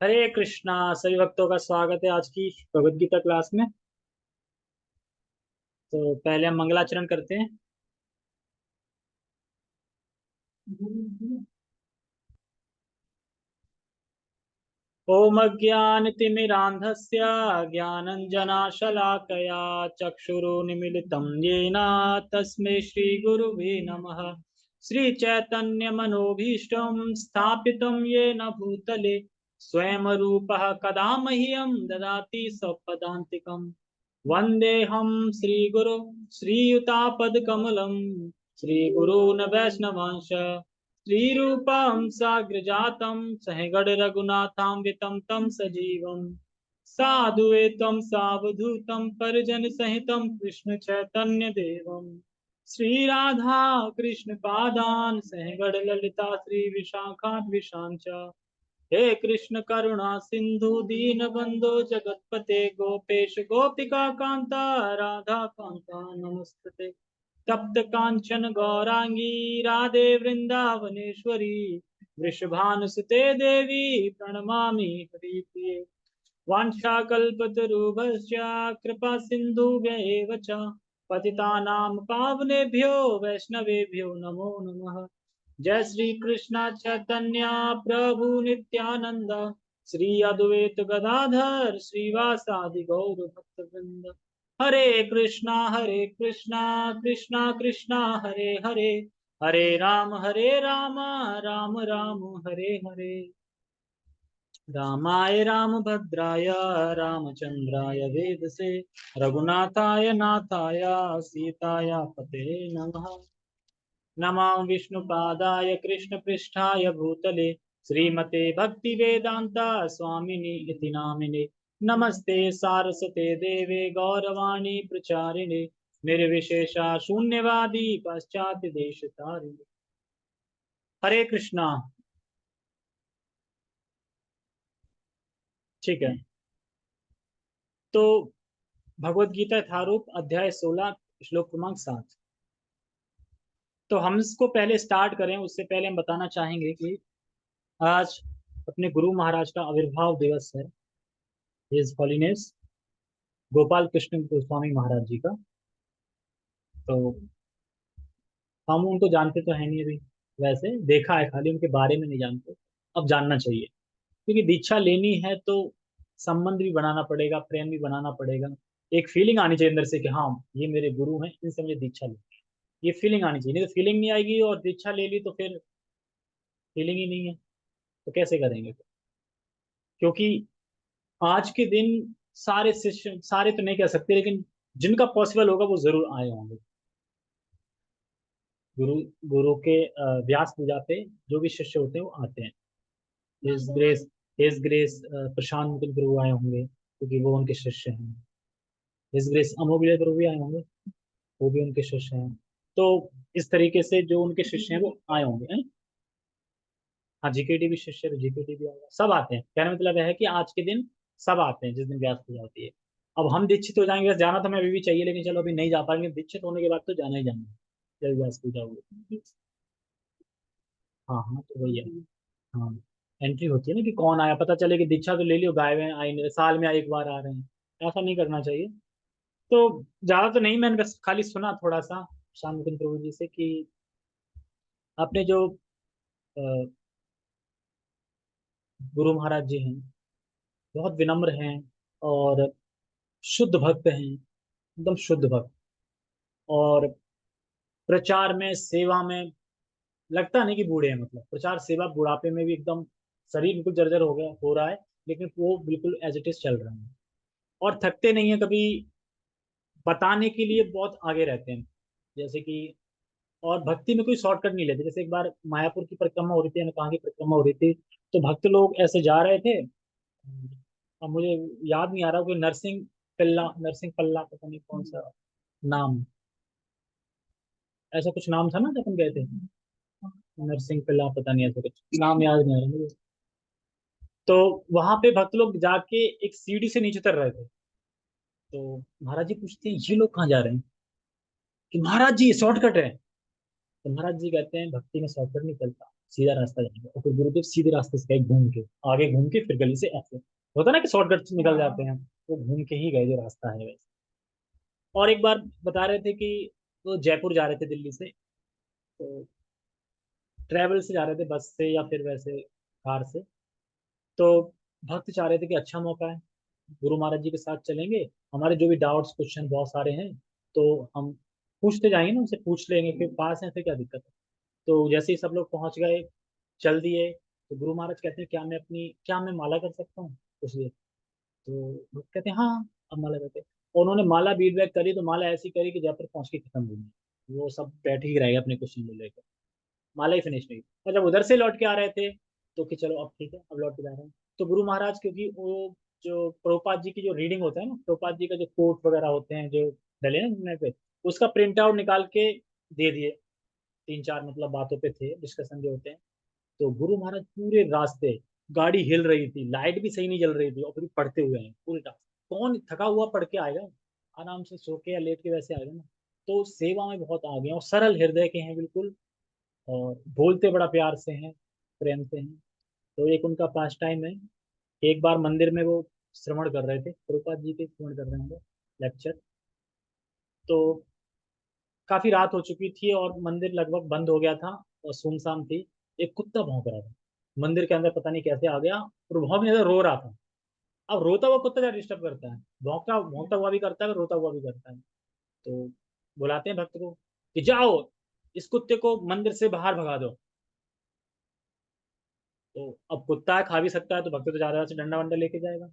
हरे कृष्णा। सभी भक्तों का स्वागत है आज की भगवद गीता क्लास में। तो पहले हम मंगलाचरण करते हैं। ओम अज्ञानतिमिरान्धस्य ज्ञानञ्जनाशलाकया चक्षुरुन्मीलितं येन तस्मै श्रीगुरुवे नमः। श्रीचैतन्यमनोभीष्टं स्थापितं येन भूतले स्वयं रूपः कदा मह्यं ददाति स्वपदान्तिकम्। वन्देऽहं श्रीगुरो श्रीयुतापदकमलं श्रीगुरून् वैष्णवांश श्रीरूपं साग्रजातं सहगण रघुनाथान्वितं तं सजीवं साधुएतं सावधूतं परिजन सहितं कृष्ण चैतन्य देवं श्रीराधा कृष्ण पादान् सहगण ललिता श्री विशाखान्विशांच। हे कृष्ण करुणा सिंधु दीन बंधु जगतपते गोपेश गोपिका कांता राधा कांता नमस्ते। तप्त कांचन गौरांगी राधे वृंदावनेश्वरी वृषभानुसुते देवी प्रणमामि हरिप्रिये। वाञ्छाकल्पतरुभ्यश्च कृपा सिन्धुभ्य एव च पतितानां पावनेभ्यो वैष्णवेभ्यो नमो नमः। जय श्री कृष्ण चैतन्य प्रभु नित्यानंद श्री अद्वैत गदाधर श्रीवासादि गौर भक्तवृंद। हरे कृष्णा कृष्णा कृष्णा हरे हरे हरे राम राम राम हरे हरे। रामाय रामभद्राय रामचंद्राय वेदसे रघुनाथाय नाथाय सीताय पते नमः। नमः विष्णुपादाय कृष्णपृष्ठाय भूतले श्रीमते भक्तिवेदांता स्वामिनि इति नामिने। नमस्ते सारस्वते देवे गौरवाणी प्रचारिणे निर्विशेषा शून्यवादी पाश्चात्य देश तारिणे। हरे कृष्णा। ठीक है। तो भगवत गीता यथारूप अध्याय 16 श्लोक क्रमांक 7। तो हम इसको पहले स्टार्ट करें उससे पहले हम बताना चाहेंगे कि आज अपने गुरु महाराज का आविर्भाव दिवस है। हिज हॉलीनेस गोपाल कृष्ण गोस्वामी महाराज जी का। तो हम उनको जानते तो है नहीं अभी, वैसे देखा है खाली, उनके बारे में नहीं जानते। अब जानना चाहिए क्योंकि दीक्षा लेनी है तो संबंध भी बनाना पड़ेगा, प्रेम भी बनाना पड़ेगा। एक फीलिंग आनी चाहिए अंदर से कि हाँ ये मेरे गुरु हैं, इनसे मुझे दीक्षा ली। ये फीलिंग आनी चाहिए, नहीं तो फीलिंग नहीं आएगी और दीक्षा ले ली तो फिर फीलिंग ही नहीं है तो कैसे करेंगे फिर? क्योंकि आज के दिन सारे शिष्य, सारे तो नहीं कह सकते लेकिन जिनका पॉसिबल होगा वो जरूर आए होंगे गुरु गुरु के व्यास पूजा पे। जो भी शिष्य होते हैं वो आते हैं। हिज ग्रेस प्रशांत मुकुंद प्रभु आए होंगे क्योंकि वो उनके शिष्य हैं। हिज ग्रेस अमोबिले प्रभु भी आए होंगे, वो भी उनके शिष्य हैं। तो इस तरीके से जो उनके शिष्य हैं वो आए होंगे हैं? हाँ, जीकेटी भी शिष्य है, जीकेटी भी आएगा, सब आते हैं। कहने का मतलब है कि आज के दिन सब आते हैं जिस दिन व्यास पूजा होती है। अब हम दीक्षित हो जाएंगे, जाना तो हमें अभी भी चाहिए लेकिन चलो अभी नहीं जा पाएंगे, दीक्षित होने के बाद तो जाना ही जाना है जब व्यास पूजा होगी। हाँ हाँ, तो वही है। हाँ, एंट्री होती है ना कि कौन आया, पता चले कि दीक्षा तो ले लियो, गायब है, आए नहीं, साल में एक बार आ रहे हैं, ऐसा नहीं करना चाहिए। तो ज्यादा तो नहीं, मैंने बस खाली सुना थोड़ा सा शाम मुकुंद प्रभु जी से कि अपने जो अ, गुरु महाराज जी हैं बहुत विनम्र हैं और शुद्ध भक्त हैं, एकदम शुद्ध भक्त। और प्रचार में, सेवा में लगता नहीं कि बूढ़े हैं, मतलब प्रचार सेवा बुढ़ापे में भी एकदम शरीर बिल्कुल जर्जर हो गया हो रहा है लेकिन वो बिल्कुल एज इट इज चल रहे हैं और थकते नहीं है कभी। बताने के लिए बहुत आगे रहते हैं, जैसे कि। और भक्ति में कोई शॉर्टकट नहीं लेते। जैसे एक बार मायापुर की परिक्रमा हो रही थी, कहाँ की परिक्रमा हो रही थी, तो भक्त लोग ऐसे जा रहे थे। अब मुझे याद नहीं आ रहा, कोई नरसिंह पिल्ला, नरसिंह पल्ला, पता नहीं कौन सा नाम, ऐसा कुछ नाम था ना जब हम गए थे। नरसिंह पिल्ला, पता नहीं, ऐसा कुछ नाम याद नहीं आ रहा मुझे। तो वहां पे भक्त लोग जाके एक सीढ़ी से नीचे उतर रहे थे। तो महाराज जी पूछते हैं ये लोग कहाँ जा रहे हैं, कि महाराज जी शॉर्टकट है। तो महाराज जी कहते हैं भक्ति में शॉर्टकट नहीं चलता, सीधा रास्ता जाएंगे। और फिर गुरुदेव सीधे रास्ते से गए, घूम के आगे, घूम के फिर गली से ऐसे होता ना कि शॉर्टकट से निकल जाते हैं, वो घूम के ही गए जो रास्ता है वैसे। और एक बार बता रहे थे कि वो जयपुर जा रहे थे दिल्ली से, तो ट्रैवल से जा रहे थे, बस से या फिर वैसे कार से। तो भक्त चाह रहे थे कि अच्छा मौका है, गुरु महाराज जी के साथ चलेंगे, हमारे जो भी डाउट्स क्वेश्चन बहुत सारे हैं तो हम पूछते जाएंगे ना, उनसे पूछ लेंगे, फिर पास है फिर क्या दिक्कत है। तो जैसे ही सब लोग पहुंच गए, चल दिए, तो गुरु महाराज कहते हैं क्या मैं माला कर सकता हूँ कुछ देर। तो भक्त कहते हैं हाँ, अब माला करते हैं। और उन्होंने माला बीट बैक करी, तो माला ऐसी करी कि जयपुर पहुंच के खत्म हो गई, वो सब बैठ ही रह गए अपने क्वेश्चन को लेकर, माला ही फिनिश नहीं। और जब उधर से लौट के आ रहे थे, तो कि चलो अब ठीक है, अब लौट के जा रहे हैं, तो गुरु महाराज, क्योंकि वो जो प्रभुपाद जी की जो रीडिंग होता है ना, प्रभुपाद जी का जो कोट वगैरह होते हैं जो डले ना internet पे, उसका प्रिंट आउट निकाल के दे दिए। तीन चार मतलब बातों पे थे डिस्कशन जो होते हैं। तो गुरु महाराज पूरे रास्ते, गाड़ी हिल रही थी, लाइट भी सही नहीं जल रही थी, और फिर पढ़ते हुए हैं पूरे रास्ते। कौन थका हुआ पढ़ के आएगा, आराम से सो के या लेट के वैसे आएगा ना। तो सेवा में बहुत आगे हैं और सरल हृदय के हैं बिल्कुल, और बोलते बड़ा प्यार से हैं, प्रेम से हैं। तो एक उनका पास टाइम है, एक बार मंदिर में वो श्रवण कर रहे थे, प्रभुपाद जी के श्रवण कर रहे होंगे, लेक्चर। तो काफी रात हो चुकी थी और मंदिर लगभग बंद हो गया था और सुनसान थी। एक कुत्ता भौंक रहा था मंदिर के अंदर, पता नहीं कैसे आ गया, और भौंक नहीं था, रो रहा था। अब रोता हुआ कुत्ता क्या डिस्टर्ब करता है, भौंकता भौंकता हुआ भी करता है, रोता हुआ भी करता है। तो बुलाते हैं भक्त को कि जाओ, इस कुत्ते को मंदिर से बाहर भगा दो। तो अब कुत्ता है, खा भी सकता है, तो भक्त तो ज्यादा से डंडा वंडा लेके जाएगा।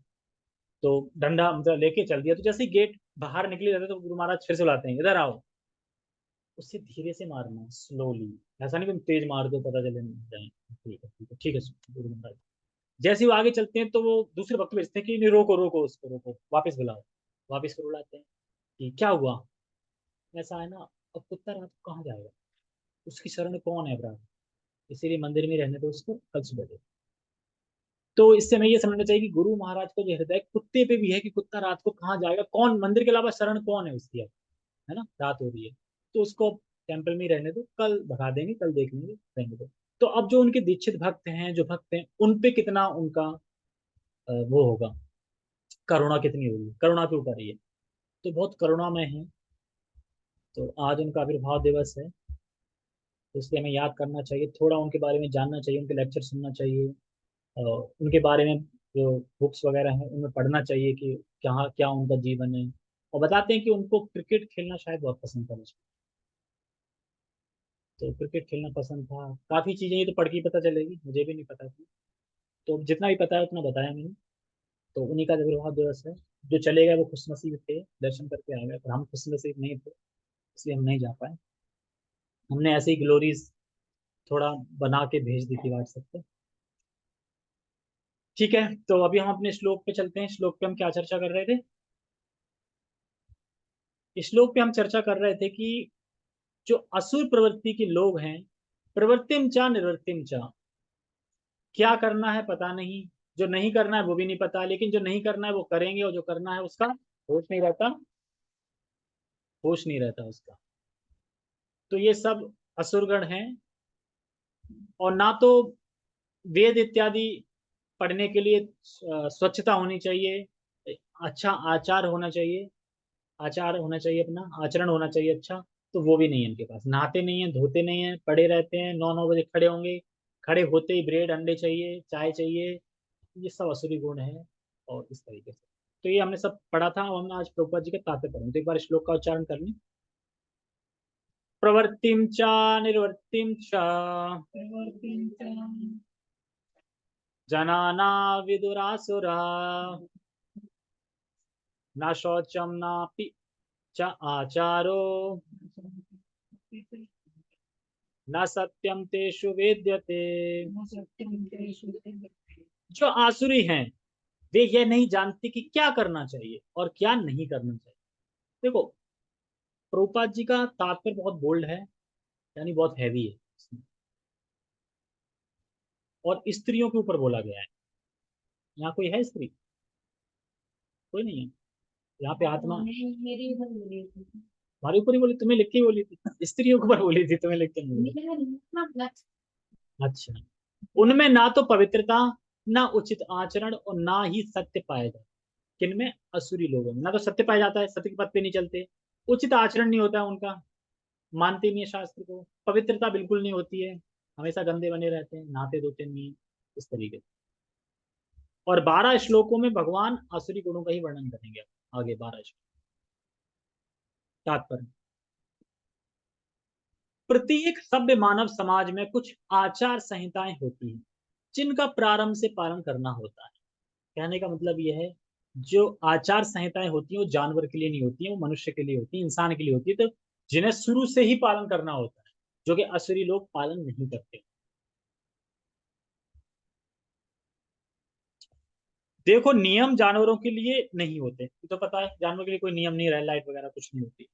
तो डंडा मतलब लेके चल दिया, तो जैसे ही गेट बाहर निकले जाते तो गुरु महाराज फिर से बुलाते हैं, इधर आओ। उससे धीरे से मारना है, स्लोली, ऐसा नहीं कि तेज मार दो पता चले नहीं जाए। ठीक है ठीक है ठीक है गुरु महाराज। जैसे ही वो आगे चलते हैं, तो वो दूसरे भक्त भेजते हैं कि नहीं, रोको रोको उसको, रोको, वापस बुलाओ। वापस फिर बुलाते हैं कि क्या हुआ, ऐसा है ना, अब कुत्ता रात को कहाँ जाएगा, उसकी शरण कौन है अपराध, इसीलिए मंदिर में रहने दो उसको, कल सुबह दे। तो इससे हमें ये समझना चाहिए कि गुरु महाराज का जो हृदय कुत्ते पे भी है, कि कुत्ता रात को कहाँ जाएगा, कौन मंदिर के अलावा शरण कौन है उसकी अब, है ना, रात हो रही है, तो उसको टेम्पल में ही रहने दो, कल भगा देंगे, कल देख लेंगे, रहने दो। तो अब जो उनके दीक्षित भक्त हैं, जो भक्त हैं, उन पे कितना उनका वो होगा, करुणा कितनी होगी, करुणा के ऊपर ही है। तो बहुत करुणामय है। तो आज उनका आविर्भाव दिवस है, तो इसलिए हमें याद करना चाहिए, थोड़ा उनके बारे में जानना चाहिए, उनके लेक्चर सुनना चाहिए, उनके बारे में जो बुक्स वगैरह हैं उनमें पढ़ना चाहिए कि क्या क्या उनका जीवन है। और बताते हैं कि उनको क्रिकेट खेलना शायद बहुत पसंद था मुझे, तो क्रिकेट खेलना पसंद था। काफ़ी चीज़ें ये तो पढ़ के ही पता चलेगी, मुझे भी नहीं पता थी, तो जितना भी पता है उतना बताया मैंने। तो उन्हीं का आविर्भाव दिवस है। जो चले गए वो खुशनसीब थे, दर्शन करके आ गए, पर हम खुशनसीब नहीं थे, इसलिए हम नहीं जा पाए। हमने ऐसे ही ग्लोरीज थोड़ा बना के भेज दी थी व्हाट्सएप पे। ठीक है, तो अभी हम अपने श्लोक पे चलते हैं। श्लोक पे हम क्या चर्चा कर रहे थे, इस श्लोक पे हम चर्चा कर रहे थे कि जो असुर प्रवृत्ति के लोग हैं, प्रवृत्तिम चा निवृत्तिम चा, क्या करना है पता नहीं, जो नहीं करना है वो भी नहीं पता, लेकिन जो नहीं करना है वो करेंगे, और जो करना है उसका होश नहीं रहता, होश नहीं रहता उसका। तो ये सब असुरगण हैं। और ना तो वेद इत्यादि पढ़ने के लिए स्वच्छता होनी चाहिए, अच्छा आचार होना चाहिए, आचार होना चाहिए, अपना आचरण होना चाहिए अच्छा। तो वो भी नहीं है इनके पास, नहाते नहीं है, धोते नहीं है, पड़े रहते हैं, 9 9 बजे खड़े होंगे, खड़े होते ही ब्रेड अंडे चाहिए, चाय चाहिए। ये सब असुरी गुण है। और इस तरीके से तो ये हमने सब पढ़ा था, और हमने आज प्रभुपाद जी के तात्पर्य पढ़े, तो एक बार श्लोक का उच्चारण कर लें। प्रवृत्तिम चा निर्वृत्तिम चा जनाना विदुरासुरा, न शौचम नापि च आचारो, न सत्यम तेषु वेद्यते। जो आसुरी हैं, वे यह नहीं जानते कि क्या करना चाहिए और क्या नहीं करना चाहिए। देखो, प्रभुपाद जी का तात्पर्य बहुत बोल्ड है, यानी बहुत हैवी है, और स्त्रियों के ऊपर बोला गया है। यहाँ कोई है स्त्री, कोई नहीं है यहाँ पे, आत्मा मेरी उधर बोली थी, हमारे ऊपर ही बोली, तुम्हें लिख के ही बोली थी, स्त्रियों के ऊपर बोली थी, तुम्हें लिख के नहीं बोली। अच्छा, उनमें ना तो पवित्रता, ना उचित आचरण और ना ही सत्य पाया जाता। किनमें? असुरी लोगों में ना तो सत्य पाया जाता है, सत्य के पथ पे नहीं चलते, उचित आचरण नहीं होता है उनका, मानते नहीं है शास्त्र को, पवित्रता बिल्कुल नहीं होती है, हमेशा गंदे बने रहते हैं, नहाते धोते नहीं, इस तरीके से। और 12 श्लोकों में भगवान आसुरी गुणों का ही वर्णन करेंगे। आगे 12 श्लोक। तात्पर्य, प्रत्येक सभ्य मानव समाज में कुछ आचार संहिताएं होती हैं जिनका प्रारंभ से पालन करना होता है। कहने का मतलब यह है, जो आचार संहिताएं होती हैं वो जानवर के लिए नहीं होती हैं, वो मनुष्य के लिए होती है, इंसान के लिए होती है, तो जिन्हें शुरू से ही पालन करना होता है, जो कि असुरी लोग पालन नहीं करते। देखो, नियम जानवरों के लिए नहीं होते, ये तो पता है, जानवरों के लिए कोई नियम नहीं रहा, लाइट वगैरह कुछ नहीं होती,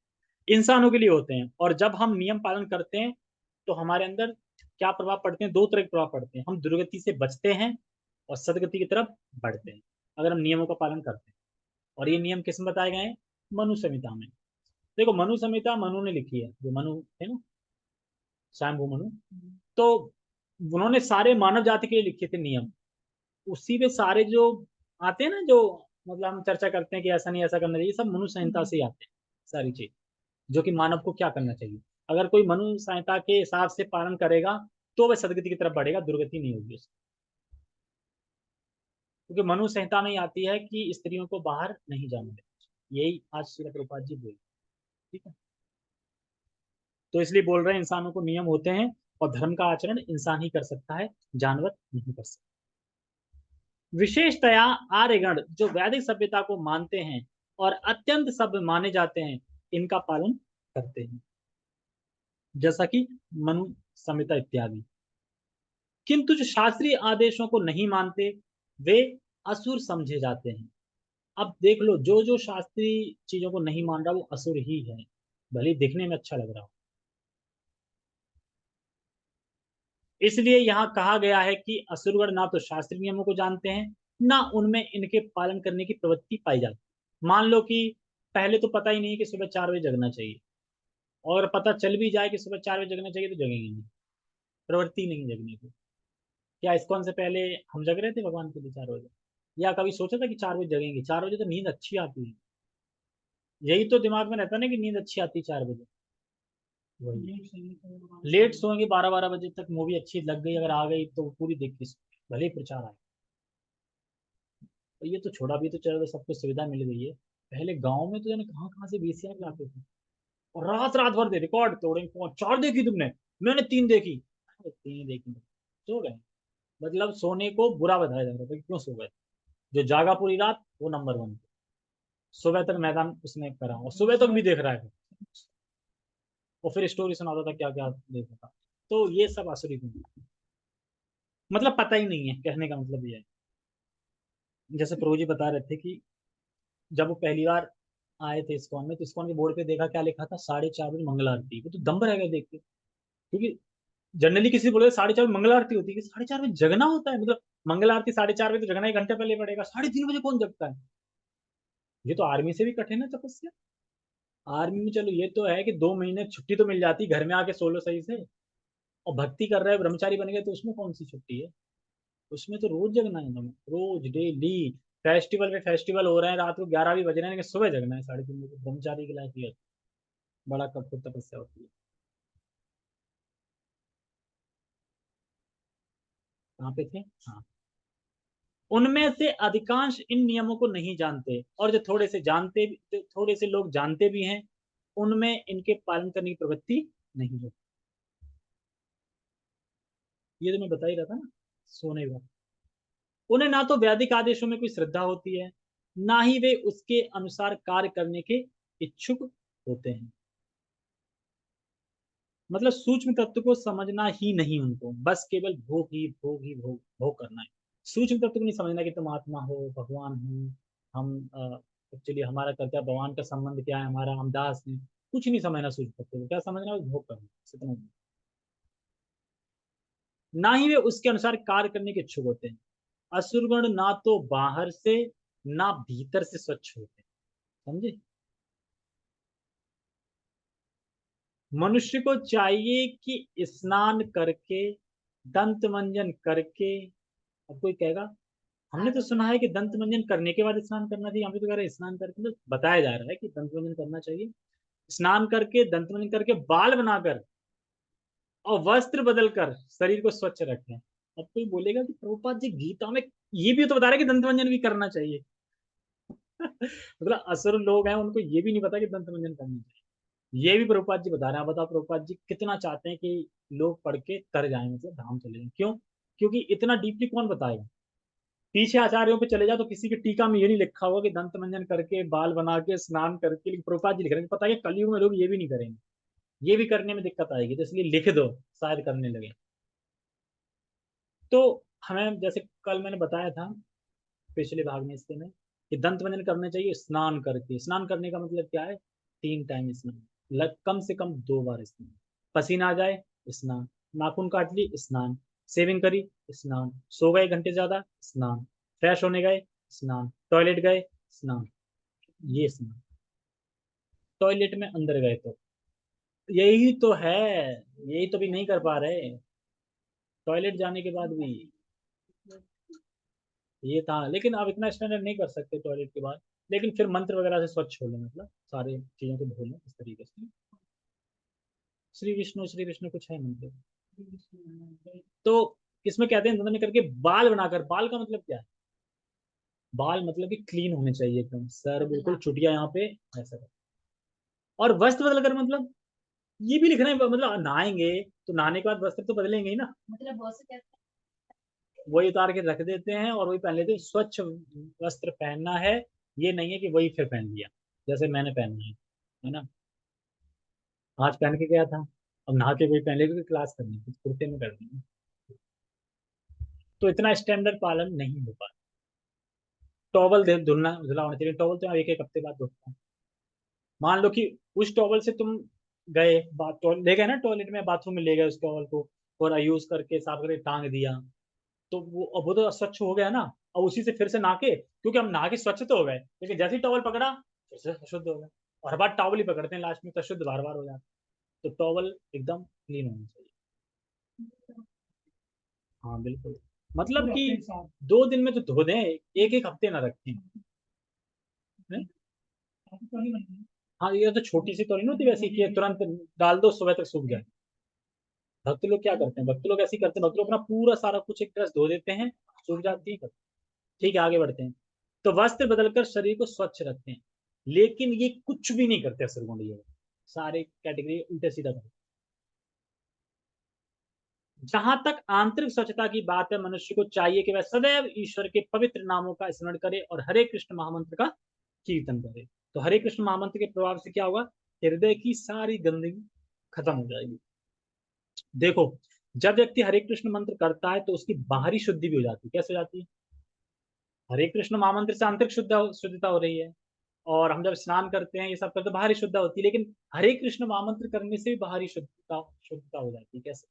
इंसानों के लिए होते हैं। और जब हम नियम पालन करते हैं तो हमारे अंदर क्या प्रभाव पड़ते हैं? दो तरह के प्रभाव पड़ते हैं, हम दुर्गति से बचते हैं और सदगति की तरफ बढ़ते हैं, अगर हम नियमों का पालन करते हैं। और ये नियम किसमें बताए गए हैं? मनु संहिता में। देखो, मनु संहिता मनु ने लिखी है, जो मनु है ना, स्वयंभू मनु। तो उन्होंने सारे मानव जाति के लिए लिखे थे नियम, उसी में सारे जो आते हैं ना, जो मतलब हम चर्चा करते हैं कि ऐसा नहीं ऐसा करना चाहिए, सब मनु संहिता से ही आते हैं सारी चीज, जो कि मानव को क्या करना चाहिए। अगर कोई मनु संहिता के हिसाब से पालन करेगा तो वह सदगति की तरफ बढ़ेगा, दुर्गति नहीं होगी उसकी। क्योंकि मनु संहिता में ही आती है कि स्त्रियों को बाहर नहीं जाने देना, यही आज श्री प्रभुपाद जी बोले। ठीक है, तो इसलिए बोल रहे हैं इंसानों को नियम होते हैं, और धर्म का आचरण इंसान ही कर सकता है, जानवर नहीं कर सकता। विशेषतया आर्यगण जो वैदिक सभ्यता को मानते हैं और अत्यंत सभ्य माने जाते हैं, इनका पालन करते हैं, जैसा कि मनु संहिता इत्यादि। किंतु जो शास्त्रीय आदेशों को नहीं मानते, वे असुर समझे जाते हैं। अब देख लो, जो जो शास्त्रीय चीजों को नहीं मान रहा वो असुर ही है, भले ही दिखने में अच्छा लग रहा हो। इसलिए यहाँ कहा गया है कि असुरगण ना तो शास्त्रीय नियमों को जानते हैं, ना उनमें इनके पालन करने की प्रवृत्ति पाई जाती है। मान लो कि पहले तो पता ही नहीं कि सुबह 4 बजे जगना चाहिए, और पता चल भी जाए कि सुबह 4 बजे जगना चाहिए तो जगेंगे नहीं, प्रवृत्ति नहीं जगने की। क्या इस्कॉन से पहले हम जग रहे थे भगवान के लिए 4 बजे? या कभी सोचा था कि 4 बजे जगेंगे? 4 बजे तो नींद अच्छी आती है, यही तो दिमाग में रहता है ना कि नींद अच्छी आती है 4 बजे। वही लेट सोएंगे, 12-12 बजे तक मूवी अच्छी लग गई, अगर आ गई तो पूरी देख के भले ही प्रचार आए। तो ये तो छोड़ा भी, तो चलो सब कुछ सुविधा मिल गई है। पहले गांव में तो जाने कहाँ कहाँ से वीसीआर लाते थे, और रात रात भर दे रिकॉर्ड तोड़े, कौन 4 देखी तुमने? मैंने 3 देखी। अरे 3 देखी, सो गए। मतलब सोने को बुरा बताया जा रहा था कि क्यों सो गए। जो जागा पूरी रात वो नंबर 1, सुबह तक मैदान उसने करा, और सुबह तक भी देख रहा है, और फिर स्टोरी सुनाता था क्या क्या देखा था। तो ये सब आसुरी गुण है। मतलब पता ही नहीं है, कहने का मतलब ये है। जैसे प्रभु जी बता रहे थे कि जब वो पहली बार आए थे इस्कॉन में, तो इस्कॉन के बोर्ड पे देखा, क्या लिखा था? 4:30 मंगल आरती। वो तो दम पर रहेगा देख के, क्योंकि जनरली किसी बोले 4:30 मंगल आरती होती है, कि 4:30 जगना होता है, मतलब मंगल आरती 4:30 तो जगना 1 घंटे पहले पड़ेगा, 3:30 बजे कौन जगता है? ये तो आर्मी से भी कठिन है तपस्या। आर्मी में चलो ये तो है कि 2 महीने छुट्टी तो मिल जाती, घर में आके सो लो सही से। और भक्ति कर रहे हैं, ब्रह्मचारी बन गए, तो उसमें कौन सी छुट्टी है? उसमें तो रोज जगना है तुम्हें, रोज डेली। फेस्टिवल पे फेस्टिवल हो रहे हैं, रात को 11 भी बज रहे हैं, लेकिन सुबह जगना है 3:30 बजे। ब्रह्मचारी की लाइफ ये है, बड़ा कठोर तपस्या होती है। कहाँ पे थे? हाँ। उनमें से अधिकांश इन नियमों को नहीं जानते, और जो थोड़े से जानते भी, जो थोड़े से लोग जानते भी हैं, उनमें इनके पालन करने की प्रवृत्ति नहीं होती। ये तो मैं बता ही रहा था ना, सोने का। उन्हें ना तो वैदिक आदेशों में कोई श्रद्धा होती है, ना ही वे उसके अनुसार कार्य करने के इच्छुक होते हैं। मतलब सूक्ष्म तत्व को समझना ही नहीं उनको, बस केवल भोग ही भोग ही भोग भोग करना है। सूक्ष्म तत्व को नहीं समझना कि तुम आत्मा हो, भगवान हो, हम एक्चुअली हमारा कर्तव्य, भगवान का संबंध क्या है हमारा, हम दास हैं। कुछ नहीं समझना सूक्ष्म तत्व को, क्या समझना है? भोग करना, इतना। ना ही वे उसके अनुसार कार्य करने के इच्छुक होते हैं। असुरगण ना तो बाहर से ना भीतर से स्वच्छ होते हैं, समझे? मनुष्य को चाहिए कि स्नान करके दंत मंजन करके। अब कोई कहेगा हमने तो सुना है कि दंत मंजन करने के बाद स्नान करना चाहिए, हम तो कह रहे हैं स्नान करके, तो बताया जा रहा है कि दंत मंजन करना चाहिए। स्नान करके, दंत मंजन करके, बाल बनाकर और वस्त्र बदलकर शरीर को स्वच्छ रखें। अब कोई बोलेगा कि प्रभुपाद जी गीता में ये भी तो बता रहे हैं कि दंत मंजन भी करना चाहिए। मतलब असुर लोग हैं, उनको ये भी नहीं पता कि दंत मंजन करना चाहिए। ये भी प्रभुपाद जी बता रहे हैं। बताओ प्रभुपाद जी कितना चाहते हैं कि लोग पढ़ के तर जाएं, मतलब धाम चले जाएं। क्यों? क्योंकि इतना डीपली कौन बताएगा। पीछे आचार्यों पे चले जाओ तो किसी की टीका में ये नहीं लिखा हुआ कि दंत मंजन करके, बाल बना के, स्नान करके, लेकिन प्रभुपाद जी लिख रहे हैं। पता है कि कलयुग में लोग ये भी नहीं करेंगे, ये भी करने में दिक्कत आएगी, तो इसलिए लिख दो, शायद करने लगे। तो हमें जैसे कल मैंने बताया था पिछले भाग में इसके में कि दंत मंजन करने चाहिए स्नान करके। स्नान करने का मतलब क्या है? 3 टाइम स्नान, कम से कम 2 बार स्नान। पसीना आ जाए, स्नान। नाखून काट ली, स्नान। सेविंग करी, स्नान। सो गए घंटे ज्यादा, स्नान। फ्रेश होने गए, स्नान। टॉयलेट गए, स्नान। ये स्नान। टॉयलेट में अंदर गए तो यही तो है, यही तो भी नहीं कर पा रहे। टॉयलेट जाने के बाद भी ये था, लेकिन अब इतना स्टैंडर्ड नहीं कर सकते टॉयलेट के बाद। लेकिन फिर मंत्र वगैरह से स्वच्छ हो लें, मतलब सारे चीजों को धो लें इस तरीके से। श्री विष्णु कुछ है मंत्र। तो इसमें कहते हैं उन्होंने करके बाल बनाकर। बाल का मतलब क्या है? बाल मतलब कि क्लीन होने चाहिए एकदम, सर बिल्कुल चुटिया यहाँ पे ऐसा। और वस्त्र बदल कर मतलब ये भी लिखना है, मतलब नहाएंगे तो नहाने के बाद वस्त्र तो बदलेंगे ही ना। मतलब बहुत से वही उतार के रख देते हैं और वही पहन लेते हैं। स्वच्छ वस्त्र पहनना है, ये नहीं है कि वही फिर पहन लिया जैसे मैंने पहनना है ना। आज पहन के गया था, अब नहा के वही पहन ले, क्योंकि क्लास करनी है, कुर्ते में करनी है। तो इतना स्टैंडर्ड पालन नहीं हो पाता। टॉवल दे धुलना, धुला होना चाहिए। टॉवल तो एक एक हफ्ते बाद धोता हूँ। मान लो कि उस टॉवल से तुम गए बात, ले गए ना टॉयलेट में, बाथरूम में ले गए उस टॉवल को, और यूज करके साफ करके टांग दिया, तो वो अब वो तो स्वच्छ हो गया ना। और उसी से फिर से नहा के, क्योंकि हम नहा के स्वच्छ तो हो गए, लेकिन जैसे ही टॉवल पकड़ा फिर से अशुद्ध हो गए। और हर बार टॉवल ही पकड़ते हैं लास्ट में, तो अशुद्ध बार बार हो जाता है। तो टॉवल एकदम क्लीन होना चाहिए। हाँ बिल्कुल। मतलब कि 2 दिन में तो धो दें, एक एक हफ्ते ना रखें। हैं? हाँ, ये तो छोटी सी तो नहीं होती वैसी कि तुरंत डाल दो सुबह तक सूख जाए। भक्त लोग क्या करते हैं, भक्त लोग ऐसे ही करते हैं। भक्त लोग अपना पूरा सारा कुछ एक ड्रेस धो देते हैं, सूख जाती है। ठीक है, आगे बढ़ते हैं। तो वस्त्र बदलकर शरीर को स्वच्छ रखते हैं, लेकिन ये कुछ भी नहीं करते असुरगुण ये। सारे कैटेगरी उल्टे सीधा करते। जहां तक आंतरिक स्वच्छता की बात है, मनुष्य को चाहिए कि वह सदैव ईश्वर के पवित्र नामों का स्मरण करे और हरे कृष्ण महामंत्र का कीर्तन करे। तो हरे कृष्ण महामंत्र के प्रभाव से क्या होगा? हृदय की सारी गंदगी खत्म हो जाएगी। देखो, जब व्यक्ति हरे कृष्ण मंत्र करता है तो उसकी बाहरी शुद्धि भी हो जाती है। कैसे हो जाती है? हरे कृष्ण महामंत्र से आंतरिक शुद्धता हो रही है, और हम जब स्नान करते हैं, ये सब करते हैं, बाहरी शुद्धता होती है। लेकिन हरे कृष्ण महामंत्र करने से भी बाहरी शुद्धता शुद्धता हो जाती है। कैसे?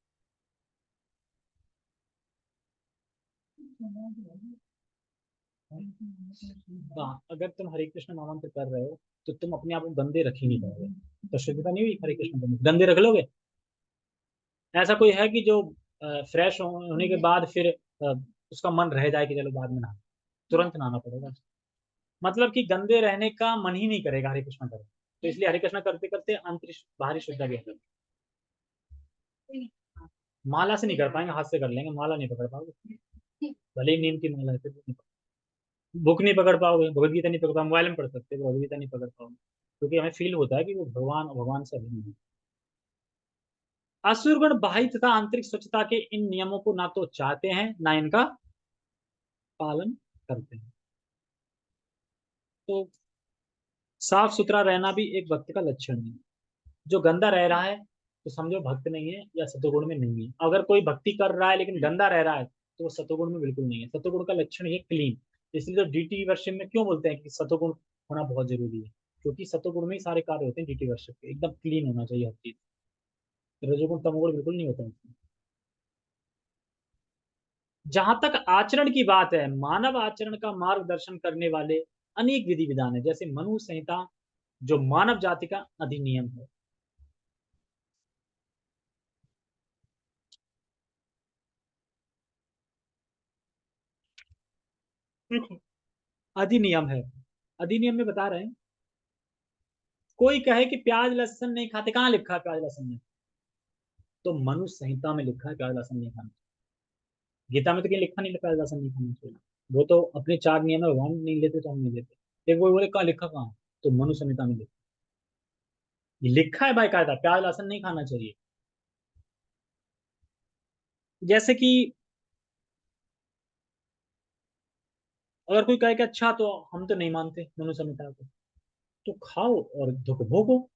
हाँ, अगर तुम हरे कृष्ण महामंत्र कर रहे हो तो तुम अपने आप को गंदे रख ही नहीं पाओगे। तो शुद्धता नहीं हुई हरे कृष्ण मंत्र, गंदे रख लोगे। ऐसा कोई है कि जो फ्रेश होने के बाद फिर उसका मन रह जाए कि चलो बाद में नहा, तुरंत नहाना पड़ेगा। मतलब कि गंदे रहने का मन ही नहीं करेगा हरे कृष्ण करो। तो इसलिए हरे कृष्ण करते करते आंतरिक बाहरी शुद्धता भी हो। माला से नहीं कर पाएंगे, हाथ से कर लेंगे, माला नहीं पकड़ पाओगे। भले ही नीम की माला है, फिर भी नहीं बुक नहीं पकड़ पाओगे, भगवत गीता नहीं पकड़ पाओगे। मोबाइल में पढ़ सकते हो, भगवत गीता नहीं पकड़ पाओगे, क्योंकि हमें फील होता है कि वो भगवान भगवान से अभिन्न है। असुरगण बाह्य तथा आंतरिक स्वच्छता के इन नियमों को ना तो चाहते हैं, ना इनका पालन करते हैं। तो साफ सुथरा रहना भी एक भक्त का लक्षण है। जो गंदा रह रहा है तो समझो भक्त नहीं है या सतोगुण में नहीं है। अगर कोई भक्ति कर रहा है लेकिन गंदा रह रहा है तो वो सतोगुण में बिल्कुल नहीं है। सतोगुण का लक्षण है क्लीन। इसलिए तो डीटी वर्षन में क्यों बोलते हैं कि सतोगुण होना बहुत जरूरी है, क्योंकि सतोगुण में ही सारे कार्य होते हैं। डीटी वर्षन के एकदम क्लीन होना चाहिए हर चीज। रजोगुण तमोगुण बिल्कुल नहीं होता है। जहां तक आचरण की बात है, मानव आचरण का मार्गदर्शन करने वाले अनेक विधि विधान है, जैसे मनु संहिता जो मानव जाति का अधिनियम है। देखो, अधिनियम है, अधिनियम में बता रहे हैं, कोई कहे कि प्याज लहसुन नहीं खाते, कहाँ लिखा है प्याज लहसुन नहीं? तो मनुष्य संहिता में लिखा है प्याज लहसुन नहीं खाना। गीता में तो कहीं लिखा नहीं प्याज लहसुन नहीं खाना चाहिए। वो तो अपने चार नियम है, भगवान नहीं लेते तो हम नहीं लेते। एक वो बोले कहाँ लिखा, कहाँ? तो मनुष्य संहिता में लिखा, ये लिखा है बाकायदा, प्याज लहसुन नहीं खाना चाहिए। जैसे कि अगर कोई कहे कि अच्छा तो हम तो नहीं मानते मनुष्य संहिता को, तो खाओ और धो भोगो,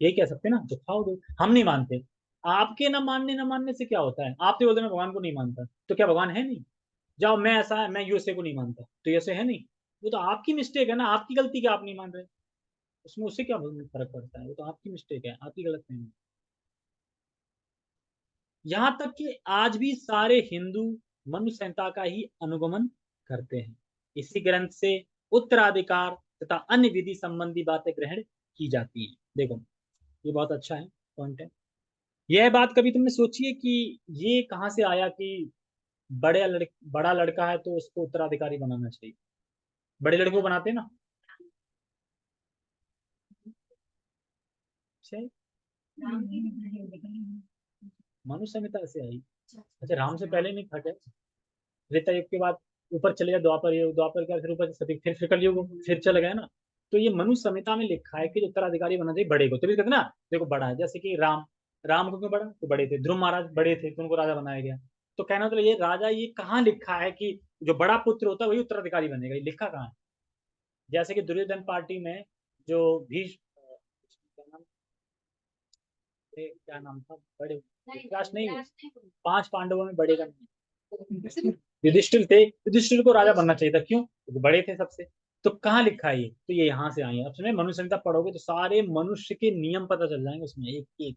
यही कह सकते हैं ना, तो खाओ दो, हम नहीं मानते। आपके ना मानने से क्या होता है? आप तो बोलते मैं भगवान को नहीं मानता, तो क्या भगवान है नहीं? जाओ, मैं ऐसा है, मैं यूएसए को नहीं मानता, तो यूएसए है नहीं? वो तो आपकी मिस्टेक है ना, आपकी गलती क्या, आप नहीं मान रहे, उसमें उससे क्या फर्क पड़ता है? वो तो आपकी मिस्टेक है, आपकी गलत नहीं। यहाँ तक कि आज भी सारे हिंदू मनु संहिता का ही अनुगमन करते हैं। इसी ग्रंथ से उत्तराधिकार तथा अन्य विधि संबंधी बातें ग्रहण की जाती हैं। देखो, ये बहुत अच्छा है, पॉइंट है। यह बात कभी तुमने सोची है कि ये कहाँ से आया कि बड़ा लड़का है तो उसको उत्तराधिकारी बनाना चाहिए? बड़े लड़के को बनाते हैं ना। सही। मनु संहिता से आई। अच्छा, राम से पहले नहीं था क्या? त्रेता युग के बाद ऊपर चले गए द्वापर युग, द्वापर का फिर ऊपर से सती, फिर कलयुग, फिर चले गए ना। तो ये मनु संहिता में लिखा है कि जो उत्तराधिकारी बनना चाहिए बड़े को, तभी कहते ना, देखो बड़ा है, जैसे कि राम, राम को क्यों बड़ा, तो बड़े थे, ध्रुव महाराज बड़े थे तो उनको राजा बनाया गया। तो कहना मतलब ये राजा, ये कहाँ लिखा है कि जो बड़ा पुत्र होता है वही उत्तराधिकारी बनेगा? ये लिखा कहाँ है? जैसे कि दुर्योधन पार्टी में जो भीष्म, क्या नाम, क्या नाम था, बड़े, धृतराष्ट्र नहीं, पांच पांडवों में बड़े का नाम युधिष्ठिर थे, युधिष्ठिर को राजा बनना चाहिए था, क्यों? क्योंकि बड़े थे सबसे। तो कहाँ लिखा है ये? तो ये यहाँ से आए हैं। अब सुने, मनुष्य संहिता पढ़ोगे तो सारे मनुष्य के नियम पता चल जाएंगे उसमें, एक एक।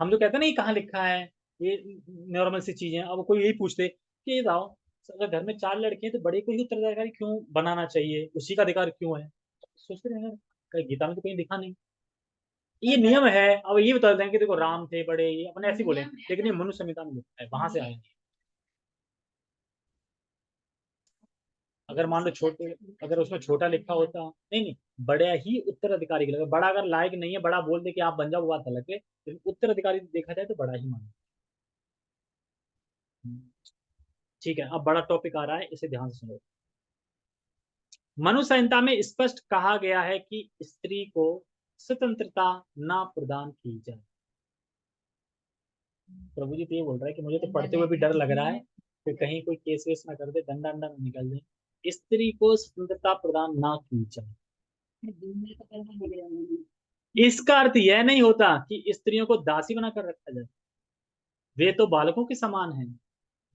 हम जो कहते हैं ना ये कहाँ लिखा है, ये नॉर्मल सी चीजें, अब कोई यही पूछते कि ये बताओ, अगर घर में चार लड़के हैं तो बड़े को ही उत्तराधिकारी क्यों बनाना चाहिए, उसी का अधिकार क्यों है? सोचते रहे यार, कहीं गीता में तो कहीं दिखा नहीं। ये नियम है। अब ये बता दें कि देखो राम थे बड़े, ये अपने ऐसे ही बोले, लेकिन ये मनुष्य संहिता में लिखा है, वहां से आए हैं। अगर मान लो छोटे, अगर उसमें छोटा लिखा होता, नहीं नहीं, बड़ा ही उत्तराधिकारी के लगे, बड़ा अगर लायक नहीं है, बड़ा बोल दे कि आप बन जाओ, वो बात अलग है, लेकिन उत्तराधिकारी देखा जाए तो बड़ा ही मानो। ठीक है, अब बड़ा टॉपिक आ रहा है, इसे ध्यान से सुनो। मनु संहिता में स्पष्ट कहा गया है कि स्त्री को स्वतंत्रता ना प्रदान की जाए। प्रभु जी तो ये बोल रहा है कि मुझे तो पढ़ते हुए भी डर लग रहा है कि कहीं कोई केस वेस ना कर दे, डंडा अंडा ना निकल दे। स्त्री को स्वतंत्रता प्रदान ना की जाए, इसका अर्थ यह नहीं होता कि स्त्रियों को दासी बनाकर रखा जाए। वे तो बालकों के समान हैं,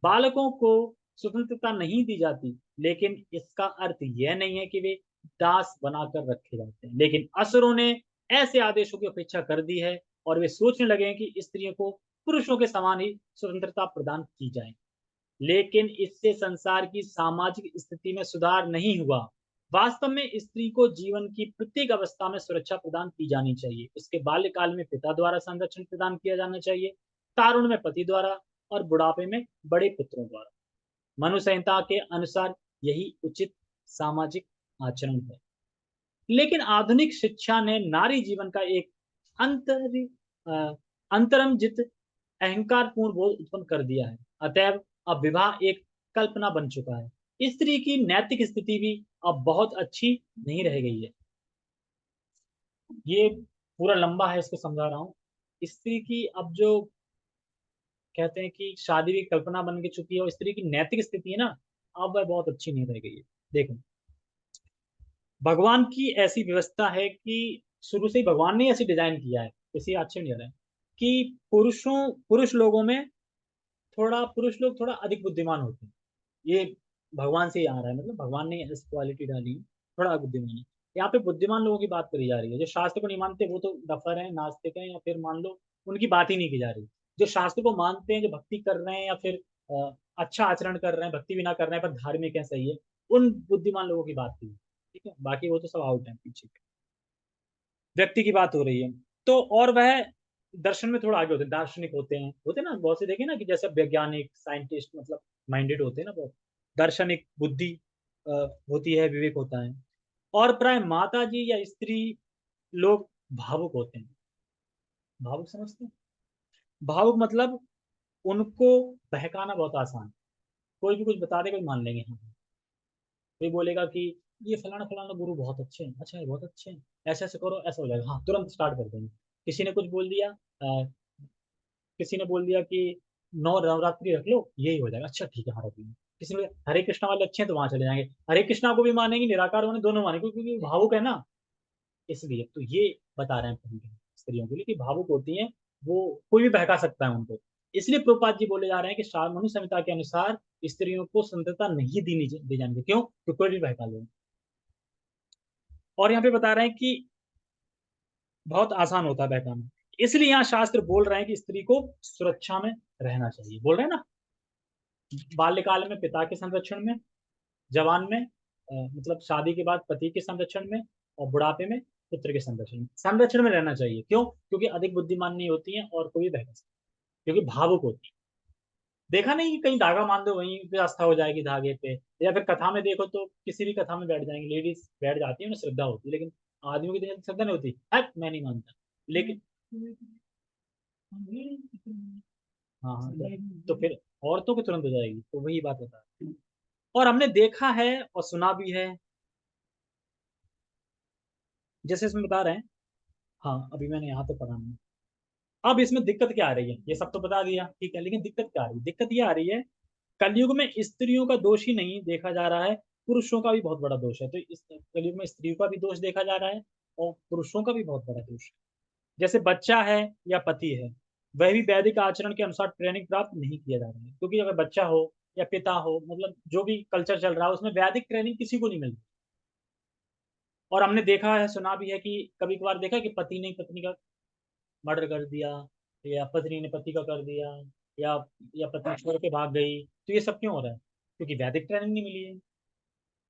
बालकों को स्वतंत्रता नहीं दी जाती, लेकिन इसका अर्थ यह नहीं है कि वे दास बनाकर रखे जाते हैं। लेकिन असुरों ने ऐसे आदेशों की अपेक्षा कर दी है और वे सोचने लगे हैं कि स्त्रियों को पुरुषों के समान ही स्वतंत्रता प्रदान की जाए। लेकिन इससे संसार की सामाजिक स्थिति में सुधार नहीं हुआ। वास्तव में स्त्री को जीवन की प्रत्येक अवस्था में सुरक्षा प्रदान की जानी चाहिए। उसके बाल्यकाल में पिता द्वारा संरक्षण प्रदान किया जाना चाहिए, तारुण्य में पति द्वारा, और बुढ़ापे में बड़े पुत्रों द्वारा। मनु संहिता के अनुसार यही उचित सामाजिक आचरण है। लेकिन आधुनिक शिक्षा ने नारी जीवन का एक अंतर अंतरंजित अहंकार पूर्ण बोध उत्पन्न कर दिया है। अतएव अब विवाह एक कल्पना बन चुका है। स्त्री की नैतिक स्थिति भी अब बहुत अच्छी नहीं रह गई है। ये पूरा लंबा है, इसको समझा रहा हूँ। स्त्री की अब जो कहते हैं कि शादी भी कल्पना बन के चुकी है, और स्त्री की नैतिक स्थिति है ना, अब वह बहुत अच्छी नहीं रह गई है। देखो, भगवान की ऐसी व्यवस्था है कि शुरू से ही भगवान ने ऐसी डिजाइन किया है, किसी अच्छे नहीं रहा है कि पुरुष लोगों में पुरुष लोग थोड़ा अधिक बुद्धिमान होते हैं। ये भगवान से ही आ रहा है, मतलब भगवान ने ऐसी क्वालिटी डाली है, थोड़ा बुद्धिमान है। यहाँ पे बुद्धिमान लोगों की बात करी जा रही है। जो शास्त्र को नहीं मानते वो तो डफर हैं, नास्तिक हैं, या फिर मान लो उनकी बात ही नहीं की जा रही। जो शास्त्र को मानते हैं, जो भक्ति कर रहे हैं, या फिर अच्छा आचरण कर रहे हैं, भक्ति भी ना कर रहे हैं पर धार्मिक है, सही है, उन बुद्धिमान लोगों की बात की। ठीक है, बाकी वो तो सब आउट है पीछे, व्यक्ति की बात हो रही है। तो और वह दर्शन में थोड़ा आगे होते हैं, दार्शनिक होते हैं ना बहुत से, देखे ना कि जैसे वैज्ञानिक साइंटिस्ट, मतलब माइंडेड होते हैं ना बहुत, दार्शनिक बुद्धि। होती है, विवेक होता है। और प्राय माता जी या स्त्री लोग भावुक होते हैं। भावुक समझते हैं? भावुक मतलब उनको बहकाना बहुत आसान है। कोई भी कुछ बता दे, कोई मान लेंगे। हाँ, कोई बोलेगा कि ये फलाना फलाना गुरु बहुत अच्छे हैं, अच्छा है, बहुत अच्छे हैं, ऐसे ऐसे करो, ऐसा हो जाएगा, हाँ तुरंत स्टार्ट कर देंगे। किसी ने कुछ बोल दिया, किसी ने बोल दिया कि नौ नवरात्रि रख लो, यही हो जाएगा, अच्छा ठीक है, हाँ रख लेंगे। किसी ने हरे कृष्णा वाले अच्छे हैं तो वहां चले जाएंगे, हरे कृष्णा को भी मानेंगे, निराकार होने दोनों मानेंगे, क्योंकि भावुक है ना। इसलिए तो ये बता रहे हैं पंडित स्त्रियों के लिए कि भावुक होती हैं, वो कोई भी बहका सकता है उनको। इसलिए प्रभुपाद जी बोले जा रहे हैं कि मनु संहिता के अनुसार स्त्रियों को स्वतंत्रता नहीं दी जाएंगे। क्यों? क्योंकि कोई भी बहका ले। और यहाँ पे बता रहे हैं कि बहुत आसान होता है बहकाना। इसलिए यहाँ शास्त्र बोल रहे हैं कि स्त्री को सुरक्षा में रहना चाहिए। बोल रहे हैं ना, बाल्यकाल में पिता के संरक्षण में, जवान में मतलब शादी के बाद पति के संरक्षण में, और बुढ़ापे में पुत्र के संरक्षण में रहना चाहिए। क्यों? क्योंकि अधिक बुद्धिमान नहीं होती हैं और कोई बहका सकता है, क्योंकि भावुक होती है। देखा नहीं कि कहीं धागा मान दो वहीं पे आस्था हो जाएगी धागे पे, या फिर कथा में देखो तो किसी भी कथा में बैठ जाएंगे, लेडीज बैठ जाती है, उन्हें श्रद्धा होती है, लेकिन आदमियों की तो श्रद्धा नहीं होती है, मैं नहीं मानता। लेकिन हाँ हाँ, तो फिर औरतों की तुरंत हो जाएगी, तो वही बात बता रहे हैं। और हमने देखा है और सुना भी है, जैसे इसमें बता रहे हैं। हाँ, अभी मैंने यहाँ तो पढ़ा नहीं। अब इसमें दिक्कत क्या आ रही है, ये सब तो बता दिया, ठीक है, लेकिन दिक्कत क्या आ रही है? दिक्कत ये आ रही है, कलयुग में स्त्रियों का दोष ही नहीं देखा जा रहा है, पुरुषों का भी बहुत बड़ा दोष है। तो इस कलयुग में स्त्रियों का भी दोष देखा जा रहा है और पुरुषों का भी बहुत बड़ा दोष है। जैसे बच्चा है या पति है, वह भी वैदिक आचरण के अनुसार ट्रेनिंग प्राप्त नहीं किया जा रहा है। क्योंकि अगर बच्चा हो या पिता हो, मतलब जो भी कल्चर चल रहा है उसमें वैदिक ट्रेनिंग किसी को नहीं मिलती। और हमने देखा है, सुना भी है कि कभी कभार देखा है कि पति ने पत्नी का मर्डर कर दिया, या पत्नी ने पति का कर दिया, या पत्नी छोड़ के भाग गई। तो ये सब क्यों हो रहा है? क्योंकि वैदिक ट्रेनिंग नहीं मिली है।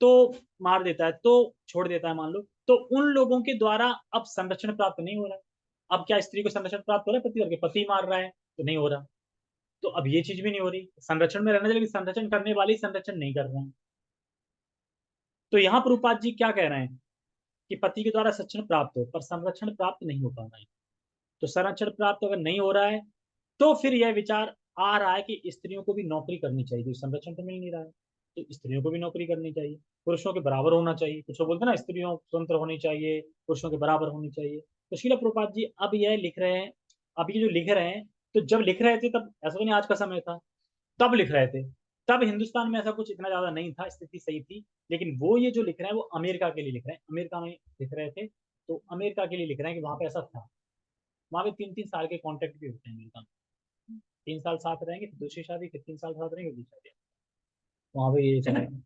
तो मार देता है, तो छोड़ देता है, मान लो, तो उन लोगों के द्वारा अब संरक्षण प्राप्त नहीं हो रहा है। अब क्या स्त्री को संरक्षण प्राप्त हो रहा है पति करके? पति मार रहा है तो नहीं हो रहा। तो अब ये चीज भी नहीं हो रही, संरक्षण में रहना चाहिए, लेकिन संरक्षण करने वाले ही संरक्षण नहीं कर रहे हैं। तो यहाँ प्रभुपाद जी क्या कह रहे हैं कि पति के द्वारा संरक्षण प्राप्त हो, पर संरक्षण प्राप्त नहीं हो पा रहा है। तो संरक्षण प्राप्त अगर नहीं हो रहा है, तो फिर यह विचार आ रहा है कि स्त्रियों को भी नौकरी करनी चाहिए, क्योंकि संरक्षण तो मिल नहीं रहा है। तो स्त्रियों को भी नौकरी करनी चाहिए, पुरुषों के बराबर होना चाहिए। कुछ लोग बोलते हैं ना, स्त्रियों स्वतंत्र होनी चाहिए, पुरुषों के बराबर होनी चाहिए। तो श्रील प्रभुपाद जी अब यह लिख रहे हैं, अब ये जो लिख रहे हैं, तो जब लिख रहे थे तब ऐसा तो नहीं आज का समय था, तब लिख रहे थे। तब हिंदुस्तान में ऐसा कुछ इतना ज्यादा नहीं था, स्थिति सही थी। लेकिन वो ये जो लिख रहे हैं वो अमेरिका के लिए लिख रहे हैं, अमेरिका में लिख रहे थे, तो अमेरिका के लिए लिख रहे हैं कि वहां पे ऐसा था। वहां पे 3-3 साल के कॉन्ट्रैक्ट भी होते हैं अमेरिका में। 3 साल साथ रहेंगे फिर दूसरी शादी, फिर 3 साल साथ रहेंगे दूसरी शादी, वहां पे ये चलेगा।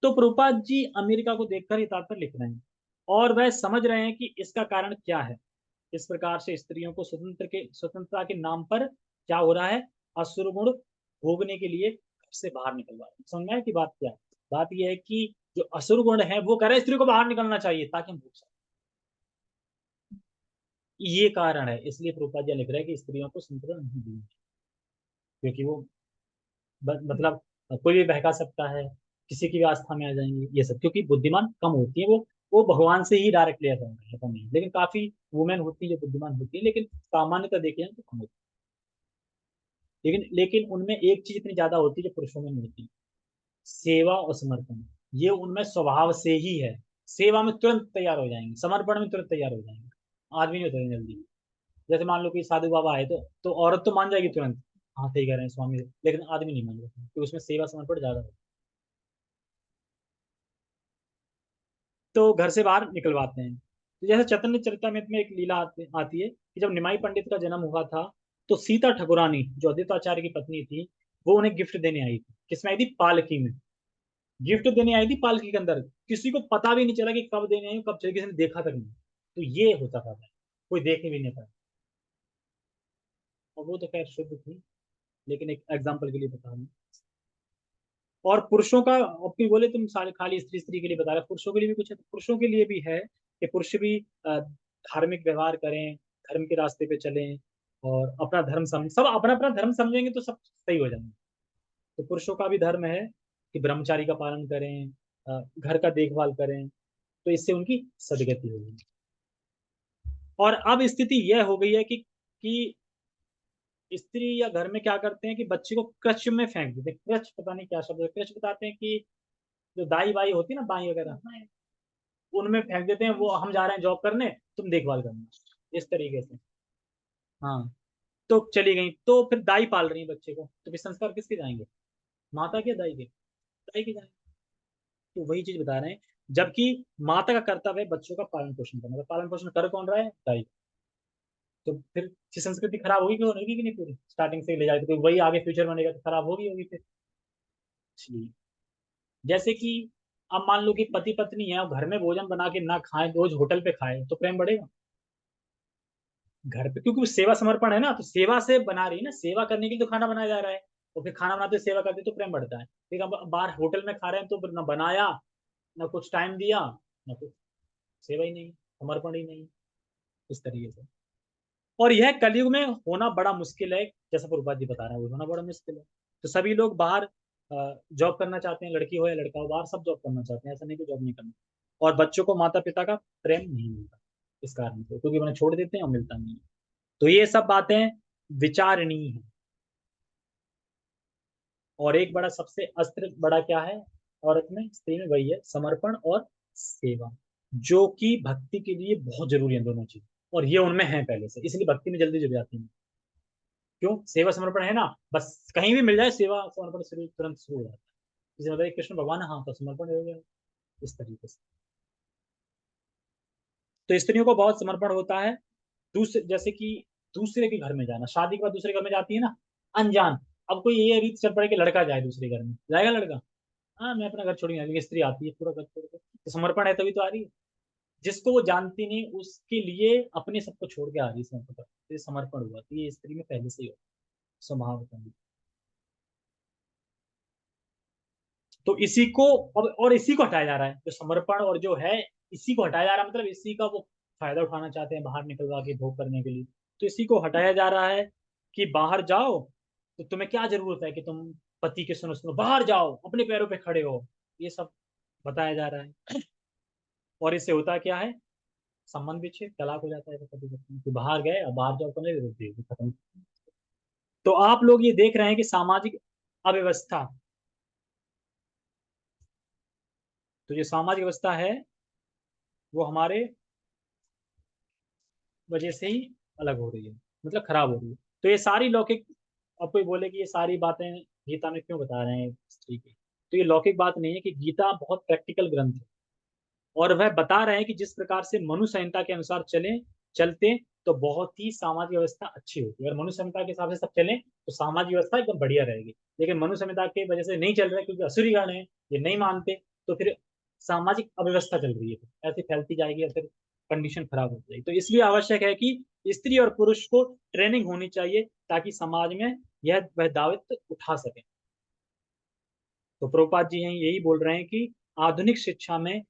तो प्रभुपाद जी अमेरिका को देखकर ये तात्पर्य लिख रहे हैं, और वह समझ रहे हैं कि इसका कारण क्या है। इस प्रकार से स्त्रियों को स्वतंत्रता के नाम पर क्या हो रहा है, असुर गुण भोगने के लिए घर से बाहर निकलवा रहे हैं। समझ में आया कि बात क्या है? बात यह है कि जो असुर गुण है वो कह रहे हैं स्त्री को बाहर निकलना चाहिए ताकि हम भोग सकें। ये कारण है, इसलिए प्रभुपाद जी लिख रहे हैं कि स्त्रियों को स्वतंत्रता नहीं दी, क्योंकि वो मतलब कोई भी बहका सकता है, किसी की भी आस्था में आ जाएंगे ये सब, क्योंकि बुद्धिमान कम होती है, वो भगवान से ही डायरेक्ट लिया जाता है। लेकिन काफी वुमेन होती है जो बुद्धिमान होती है, लेकिन सामान्यतः देखे जाए तो कम होती है। लेकिन उनमें एक चीज इतनी ज्यादा होती है जो पुरुषों में नहीं होती, सेवा और समर्पण। ये उनमें स्वभाव से ही है। सेवा में तुरंत तैयार हो जाएंगे, समर्पण में तुरंत तैयार हो जाएंगे। आदमी नहीं होते जल्दी। जैसे मान लो कि साधु बाबा आए, तो औरत तो मान जाएगी तुरंत, हाँ सही कह रहे हैं स्वामी, लेकिन आदमी नहीं मान जाता, तो उसमें सेवा समर्पण ज्यादा होता है। तो घर से बाहर निकलवाते हैं। तो जैसे चैतन्य चरितमृत में एक लीला आती है कि जब निमाई पंडित का जन्म हुआ था, तो सीता ठकुरानी जो अद्वैताचार्य की पत्नी थी, वो उन्हें गिफ्ट देने आई थी। किसमें आई थी? पालकी में। गिफ्ट देने आई थी पालकी के अंदर। किसी को पता भी नहीं चला कि कब देने आई, कब चली, किसी ने देखा तक नहीं। तो ये होता था, कोई देख भी नहीं पाया। और वो तो खैर शुद्ध थी, लेकिन एक एग्जाम्पल के लिए बता रहा हूँ। और पुरुषों का अपनी बोले, तुम सारे खाली स्त्री स्त्री के लिए बता रहे, पुरुषों के लिए भी कुछ है। तो पुरुषों के लिए भी है कि पुरुष भी धार्मिक व्यवहार करें, धर्म के रास्ते पे चलें, और अपना धर्म सब अपना अपना धर्म समझेंगे तो सब सही हो जाएंगे। तो पुरुषों का भी धर्म है कि ब्रह्मचारी का पालन करें, घर का देखभाल करें, तो इससे उनकी सदगति होगी। और अब स्थिति यह हो गई है कि स्त्री या घर में क्या करते हैं कि बच्चे को कृच में फेंक देते हैं। कृच पता नहीं क्या शब्द है, कृच बताते हैं कि जो दाई बाई होती है ना, बाई वगैरह, उनमें फेंक देते हैं, वो हम जा रहे हैं जॉब करने, तुम देखभाल करना, इस तरीके से। हाँ, तो चली गई, तो फिर दाई पाल रही है बच्चे को, तो फिर संस्कार किसके जाएंगे? माता के, दाई के? दाई के जाएंगे। तो वही चीज बता रहे हैं, जबकि माता का कर्तव्य है बच्चों का पालन पोषण करना, तो पालन पोषण कर कौन रहा है? दाई। तो फिर ये संस्कृति खराब होगी क्यों, होगी कि नहीं? पूरी स्टार्टिंग से ले जाए तो वही आगे फ्यूचर बनेगा, तो खराब होगी होगी फिर। इसलिए जैसे कि अब मान लो कि पति पत्नी है और घर में भोजन बना के ना खाए, रोज होटल पे खाए, तो प्रेम बढ़ेगा? घर पे, क्योंकि वो सेवा समर्पण है ना, तो सेवा से बना रही है ना, सेवा करने के लिए तो खाना बनाया जा रहा है, और फिर खाना बनाते सेवा करते तो प्रेम बढ़ता है। ठीक है, अब बाहर होटल में खा रहे हैं तो फिर ना बनाया, ना कुछ टाइम दिया, ना कुछ, सेवा ही नहीं, समर्पण ही नहीं, इस तरीके से। और यह कलयुग में होना बड़ा मुश्किल है, जैसा प्रभुपाद जी बता रहे हैं, वो होना बड़ा मुश्किल है। तो सभी लोग बाहर जॉब करना चाहते हैं, लड़की हो या लड़का हो, बाहर सब जॉब करना चाहते हैं, ऐसा नहीं कि जॉब नहीं करना। और बच्चों को माता पिता का प्रेम नहीं मिलता इस कारण से, क्योंकि उन्हें छोड़ देते हैं और मिलता नहीं है। तो ये सब बातें विचारणीय है। और एक बड़ा सबसे अस्त्र बड़ा क्या है औरत में, स्त्री में? वही है समर्पण और सेवा, जो कि भक्ति के लिए बहुत जरूरी है दोनों चीज। और ये उनमें है पहले से, इसलिए भक्ति में जल्दी जुड़ जाती है। क्यों? सेवा समर्पण है ना, बस कहीं भी मिल जाए सेवा समर्पण शुरू, तुरंत शुरू हो जाता है। जैसे मतलब कृष्ण भगवान, हाँ तो समर्पण हो गया, इस तरीके से। तो स्त्रियों को बहुत समर्पण होता है। दूसरे, जैसे कि दूसरे के घर में जाना, शादी के बाद दूसरे घर में जाती है ना, अनजान। अब कोई ये रीत चल पड़े कि लड़का जाए दूसरे घर में, जाएगा लड़का? हाँ, मैं अपना घर छोड़ूंगा, लेकिन स्त्री आती है पूरा घर छोड़ के, तो समर्पण है तभी तो आ रही है। जिसको वो जानती नहीं, उसके लिए अपने सबको छोड़ के आ रही है, समर्पण। तो ये समर्पण हुआ, तो ये स्त्री में पहले से ही हो, स्वभाव होता है। तो इसी को, और इसी को हटाया जा रहा है, जो समर्पण और जो है, इसी को हटाया जा रहा है, मतलब इसी का वो फायदा उठाना चाहते हैं बाहर निकलवा के भोग करने के लिए। तो इसी को हटाया जा रहा है कि बाहर जाओ, तो तुम्हें क्या जरूरत है कि तुम पति के सुनो सुनो, बाहर जाओ, अपने पैरों पे खड़े हो, ये सब बताया जा रहा है। और इससे होता क्या है? संबंध विच्छेद, तलाक हो जाता है पति पत्नी की, बाहर गए, अब बाहर जाओ करने देते, खत्म। तो आप लोग ये देख रहे हैं कि सामाजिक अव्यवस्था, तो जो सामाजिक व्यवस्था है वो हमारे वजह से ही अलग हो रही है, मतलब खराब हो रही है। तो ये सारी लौकिक, अब कोई बोले कि ये सारी बातें गीता में क्यों बता रहे हैं स्त्री की, तो ये लौकिक बात नहीं है, कि गीता बहुत प्रैक्टिकल ग्रंथ है। और वह बता रहे हैं कि जिस प्रकार से मनु संहिता के अनुसार चलते तो बहुत ही सामाजिक व्यवस्था अच्छी होती है। अगर मनु संहिता के हिसाब से सब चले तो सामाजिक व्यवस्था एकदम बढ़िया रहेगी। लेकिन मनु संहिता की वजह से नहीं चल रहा है, क्योंकि असुरी गण है, ये नहीं मानते, तो फिर सामाजिक अव्यवस्था चल रही है, ऐसे फैलती जाएगी और फिर कंडीशन खराब हो जाएगी। तो इसलिए आवश्यक है कि स्त्री और पुरुष को ट्रेनिंग होनी चाहिए, ताकि समाज में यह वह दायित्व उठा सके। तो प्रभुपाद जी हैं यही बोल रहे हैं कि आधुनिक शिक्षा में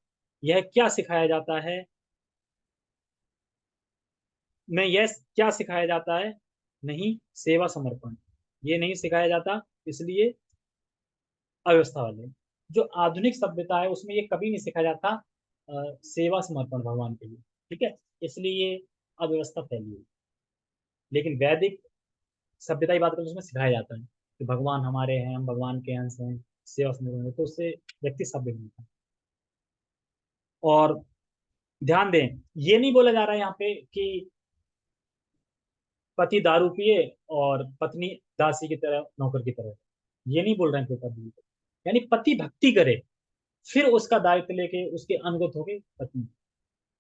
यह क्या सिखाया जाता है, में यह क्या सिखाया जाता है? नहीं, सेवा समर्पण, ये नहीं सिखाया जाता। इसलिए अव्यवस्था वाले, जो आधुनिक सभ्यता है उसमें ये कभी नहीं सिखाया जाता सेवा समर्पण भगवान के लिए। ठीक है, इसलिए ये अव्यवस्था फैली है। लेकिन वैदिक सभ्यता की बात करें तो उसमें सिखाया जाता है कि भगवान हमारे हैं, हम भगवान के अंश हैं, सेवा समर्पण है, तो उससे व्यक्ति सभ्य बनता है। और ध्यान दें, ये नहीं बोला जा रहा है यहाँ पे कि पति दारू पिए और पत्नी दासी की तरह, नौकर की तरह, ये नहीं बोल रहे हैं प्रभुपाद जी। यानी पति भक्ति करे, फिर उसका दायित्व लेके उसके अनुगत होके पत्नी।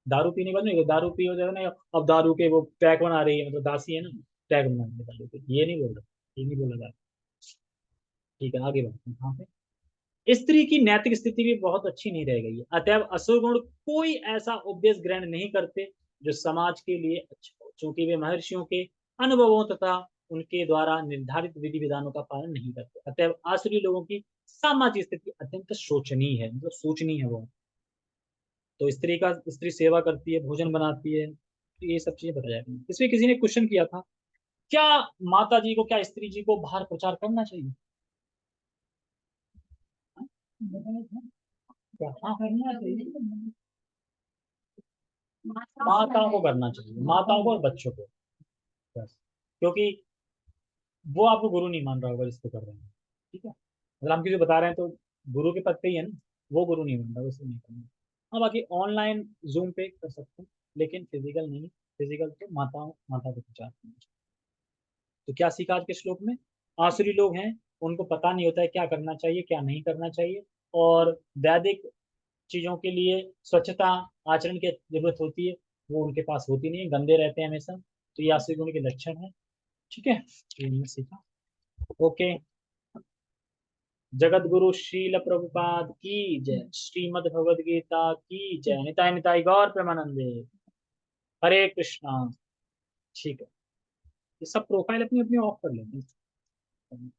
दारू पीने के बाद नहीं, दारू पी हो जाए ना, अब दारू के वो पैक बना रही है, मतलब दासी है ना, पैक बना रही है दारू के, ये नहीं बोल रहा, ये नहीं बोला जा रहा। ठीक है, आगे बढ़ते हैं। कहाँ पे स्त्री की नैतिक स्थिति भी बहुत अच्छी नहीं रह गई है, अतएव असुर गुण कोई ऐसा उपदेश ग्रहण नहीं करते जो समाज के लिए अच्छा हो, क्योंकि वे महर्षियों के अनुभवों तथा उनके द्वारा निर्धारित विधि विधानों का पालन नहीं करते। अतएव आसुरी लोगों की सामाजिक स्थिति अत्यंत शोचनीय है, मतलब सोचनीय है वो। तो स्त्री सेवा करती है, भोजन बनाती है, तो ये सब चीजें बताया गया। इसमें किसी ने क्वेश्चन किया था, क्या माता जी को, क्या स्त्री जी को बाहर प्रचार करना चाहिए? कहाँ करना चाहिए? माताओं को करना चाहिए, माताओं को और बच्चों को, बस। क्योंकि वो आपको गुरु नहीं मान रहा होगा जिसको कर रहे हैं, ठीक है। अगर हम किसी को बता रहे हैं तो गुरु के पद पे ही है ना, वो गुरु नहीं मान रहा, उसे नहीं करना। हाँ, बाकी ऑनलाइन जूम पे कर सकते हैं, लेकिन फिजिकल नहीं। फिजिकल तो माता को प्रचार करना चाहिए। तो क्या सीखा आज के श्लोक में? आसुरी लोग हैं, उनको पता नहीं होता है क्या करना चाहिए क्या नहीं करना चाहिए, और वैदिक चीजों के लिए स्वच्छता आचरण की जरूरत होती है, वो उनके पास होती नहीं है, गंदे रहते हैं हमेशा। तो ये आसुरी गुण के लक्षण है, ठीक है। तो ये हमने सीखा। ओके। जगत गुरु शील प्रभुपाद की जय, श्रीमद् भगवद गीता की जय, निताय निताय गौर प्रेमानंदे, हरे कृष्णा। ठीक है, ये सब प्रोफाइल अपनी अपनी ऑफ कर लेते हैं।